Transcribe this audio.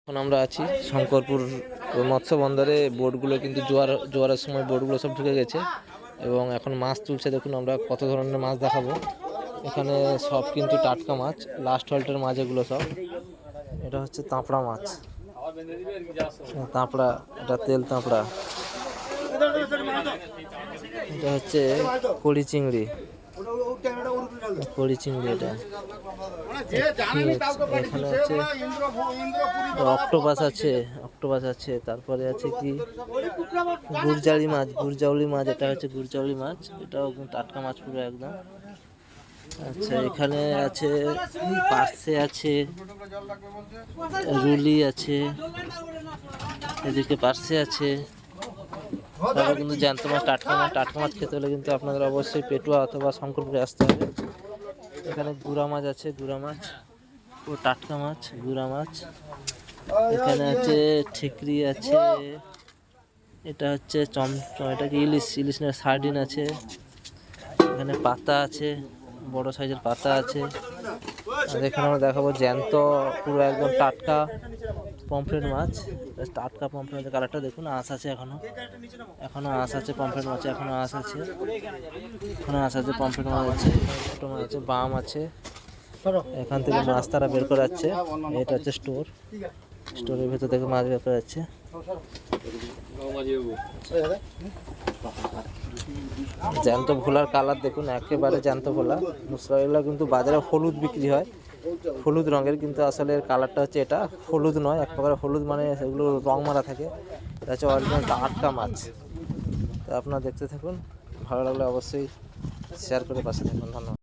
এখন আমরা আছি শঙ্করপুর মৎস্য বন্দরে। বোটগুলো কিন্তু জোয়ারের সময় বোটগুলো সব ঢুকে গেছে এবং এখন মাছ তুলছে। দেখুন আমরা কত ধরনের মাছ দেখাবো। এখানে সব কিন্তু টাটকা মাছ, লাস্ট হল্টের মাছ এগুলো সব। এটা হচ্ছে তাঁপড়া মাছ, তাঁপড়া, এটা তেল তাঁপড়া। এটা হচ্ছে কড়ি চিংড়ি, কড়ি চিংড়ি। এটা এখানে আছে অক্টোপাস আছে, অক্টোপাস আছে। তারপরে আছে কি গুরজাউলি মাছ, গুরজাউলি মাছ। এটা হচ্ছে গুরজাউলি মাছ, এটাও টাটকা মাছ পুরো একদম। আচ্ছা, এখানে আছে পার্সে আছে, রুলি আছে, এদিকে পার্সে আছে। তারপর কিন্তু জ্যান্ত মাছ, টাটকা মাছ। টাটকা মাছ খেতে হলে কিন্তু আপনাদের অবশ্যই পেটুয়া অথবা শঙ্করপুরে আসতে হবে। এখানে গুড়া মাছ আছে, গুড়া মাছ ও টাটকা মাছ, গুড়া মাছ। এখানে আছে ঠিকরি আছে, এটা হচ্ছে চমচম, এটা কি ইলিশ, ইলিশ না সার্ডিন আছে। এখানে পাতা আছে, বড় সাইজের পাতা আছে। আর এখানে আমরা দেখাবো জ্যান্ত পুরো একদম টাটকা পমফ্রেট মাছ। টাটকা পমফ্রেটের কালারটা দেখুন, আঁশ আছে এখনো, এখনো আঁশ আছে পমফ্রেট মাছে, এখনো আঁশ আছে, এখনো আঁশ আছে পমফ্রেট মাছ আছে। ছোটো মাছ আছে, বাম আছে। এখান থেকে মাছ তারা বের করে যাচ্ছে। এটা হচ্ছে স্টোর, স্টোরের ভেতর থেকে মাছ বের করে যাচ্ছে। জ্যান্ত ভোলার কালার দেখুন, একেবারে জ্যান্ত ভোলা। মুসরাইলা কিন্তু বাজারে হলুদ বিক্রি হয়, হলুদ রঙের, কিন্তু আসলে এর কালারটা হচ্ছে এটা হলুদ নয়, এক প্রকার হলুদ মানে সেগুলো রং মারা থাকে। এটা হচ্ছে অরিজিনাল টাটকা মাছ। তো আপনারা দেখতে থাকুন, ভালো লাগলে অবশ্যই শেয়ার করে পাশে থাকুন। ধন্যবাদ।